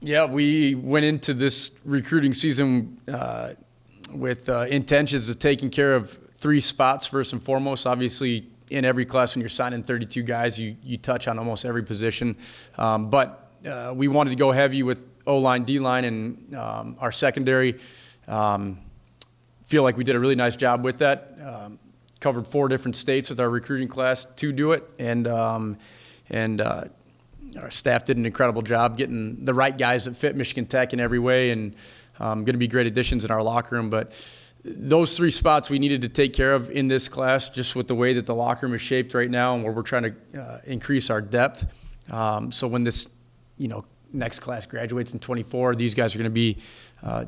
Yeah, we went into this recruiting season with intentions of taking care of 3 spots first and foremost. Obviously, in every class when you're signing 32 guys, you touch on almost every position. But we wanted to go heavy with O-line, D-line, and our secondary. Feel like we did a really nice job with that. Covered 4 different states with our recruiting class to do it, and our staff did an incredible job getting the right guys that fit Michigan Tech in every way, and going to be great additions in our locker room. But those 3 spots we needed to take care of in this class, just with the way that the locker room is shaped right now, and where we're trying to increase our depth. So when this, next class graduates in 24, these guys are going to be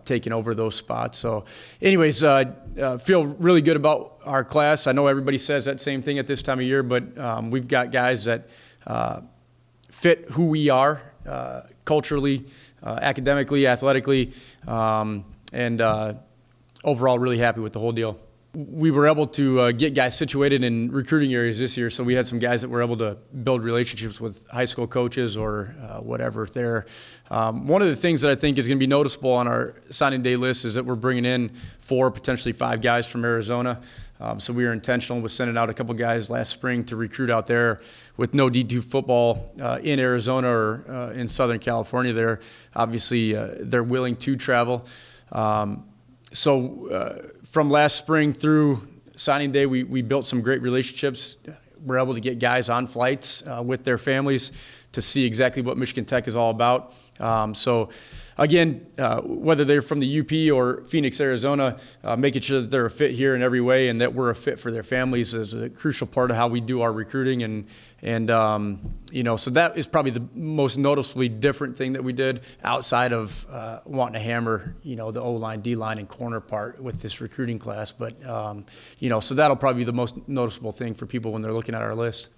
taking over those spots. So, anyways, feel really good about our class. I know everybody says that same thing at this time of year, but we've got guys that fit who we are culturally, academically, athletically, and overall really happy with the whole deal. We were able to get guys situated in recruiting areas this year, so we had some guys that were able to build relationships with high school coaches or whatever there. One of the things that I think is going to be noticeable on our signing day list is that we're bringing in 4, potentially 5 guys from Arizona. So we were intentional with sending out a couple guys last spring to recruit out there with no D2 football in Arizona or in Southern California there. Obviously, they're willing to travel. So from last spring through signing day, we built some great relationships. We're able to get guys on flights with their families to see exactly what Michigan Tech is all about. So again, whether they're from the UP or Phoenix, Arizona, making sure that they're a fit here in every way and that we're a fit for their families is a crucial part of how we do our recruiting. And so that is probably the most noticeably different thing that we did outside of wanting to hammer, the O-line, D-line, and corner part with this recruiting class. But, so that'll probably be the most noticeable thing for people when they're looking at our list.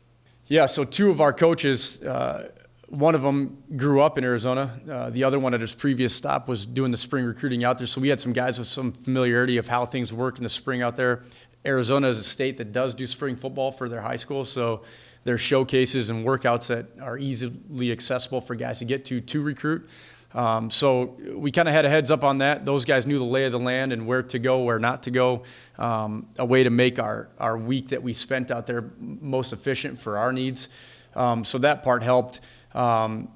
Yeah, so 2 of our coaches, one of them grew up in Arizona. The other one at his previous stop was doing the spring recruiting out there. So we had some guys with some familiarity of how things work in the spring out there. Arizona is a state that does do spring football for their high school. So there's showcases and workouts that are easily accessible for guys to get to recruit. So we kind of had a heads up on that. Those guys knew the lay of the land and where to go, where not to go, a way to make our week that we spent out there most efficient for our needs. So that part helped. Once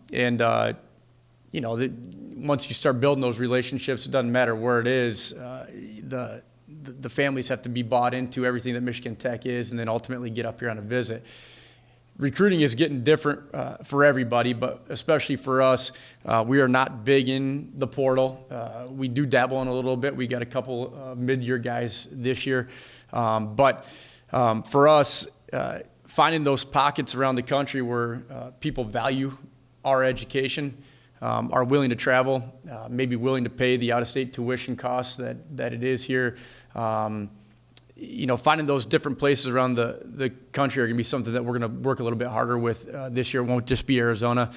you start building those relationships, it doesn't matter where it is. The families have to be bought into everything that Michigan Tech is, and then ultimately get up here on a visit. Recruiting is getting different for everybody, but especially for us, we are not big in the portal. We do dabble in a little bit. We got a couple mid-year guys this year. But for us, finding those pockets around the country where people value our education, are willing to travel, maybe willing to pay the out-of-state tuition costs that it is here. Finding those different places around the country are going to be something that we're going to work a little bit harder with this year. It won't just be Arizona.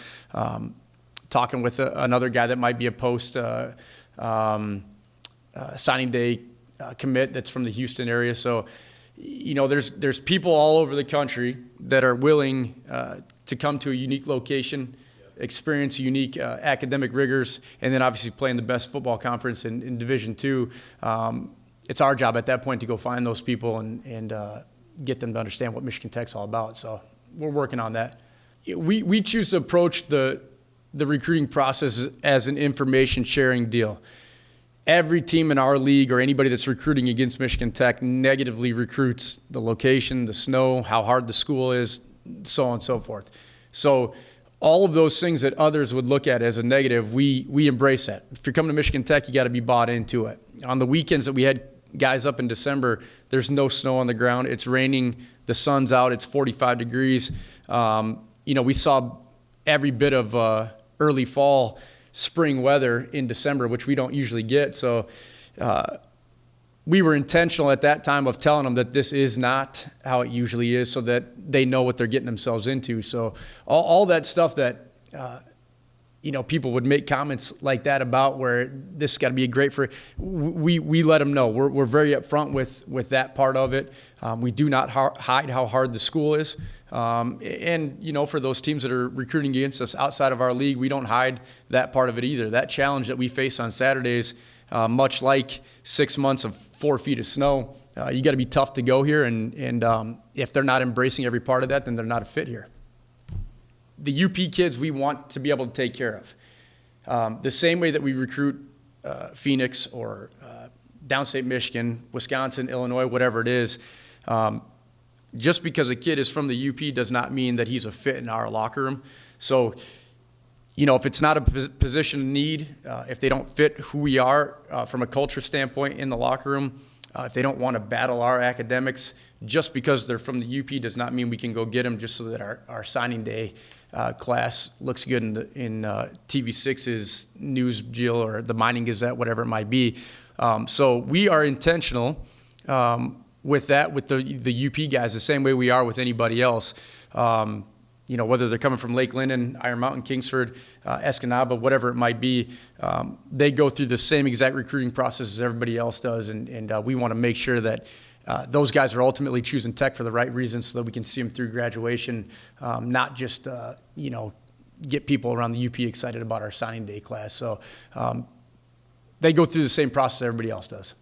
Talking with another guy that might be a post signing day commit that's from the Houston area. So, there's people all over the country that are willing to come to a unique location, experience unique academic rigors, and then obviously play in the best football conference in Division II. It's our job at that point to go find those people and get them to understand what Michigan Tech's all about. So we're working on that. We choose to approach the recruiting process as an information sharing deal. Every team in our league or anybody that's recruiting against Michigan Tech negatively recruits the location, the snow, how hard the school is, so on and so forth. So all of those things that others would look at as a negative, we embrace that. If you're coming to Michigan Tech, you got to be bought into it. On the weekends that we had guys up in December, there's no snow on the ground. It's raining. The sun's out. It's 45 degrees. We saw every bit of early fall, spring weather in December, which we don't usually get. So we were intentional at that time of telling them that this is not how it usually is, so that they know what they're getting themselves into. So all that stuff that people would make comments like that about where this has got to be a great for. We let them know. We're very upfront with that part of it. We do not hide how hard the school is. And for those teams that are recruiting against us outside of our league, we don't hide that part of it either. That challenge that we face on Saturdays, much like 6 months of 4 feet of snow, you got to be tough to go here. And if they're not embracing every part of that, then they're not a fit here. The UP kids we want to be able to take care of. The same way that we recruit Phoenix or downstate Michigan, Wisconsin, Illinois, whatever it is, just because a kid is from the UP does not mean that he's a fit in our locker room. So, if it's not a position of need, if they don't fit who we are from a culture standpoint in the locker room, if they don't want to battle our academics, just because they're from the UP does not mean we can go get them just so that our signing day class looks good in TV6's news deal or the Mining Gazette, whatever it might be. So we are intentional with that, with the UP guys, the same way we are with anybody else. Whether they're coming from Lake Linden, Iron Mountain, Kingsford, Escanaba, whatever it might be, they go through the same exact recruiting process as everybody else does, and we want to make sure that those guys are ultimately choosing Tech for the right reasons so that we can see them through graduation, not just, get people around the UP excited about our signing day class. So they go through the same process everybody else does.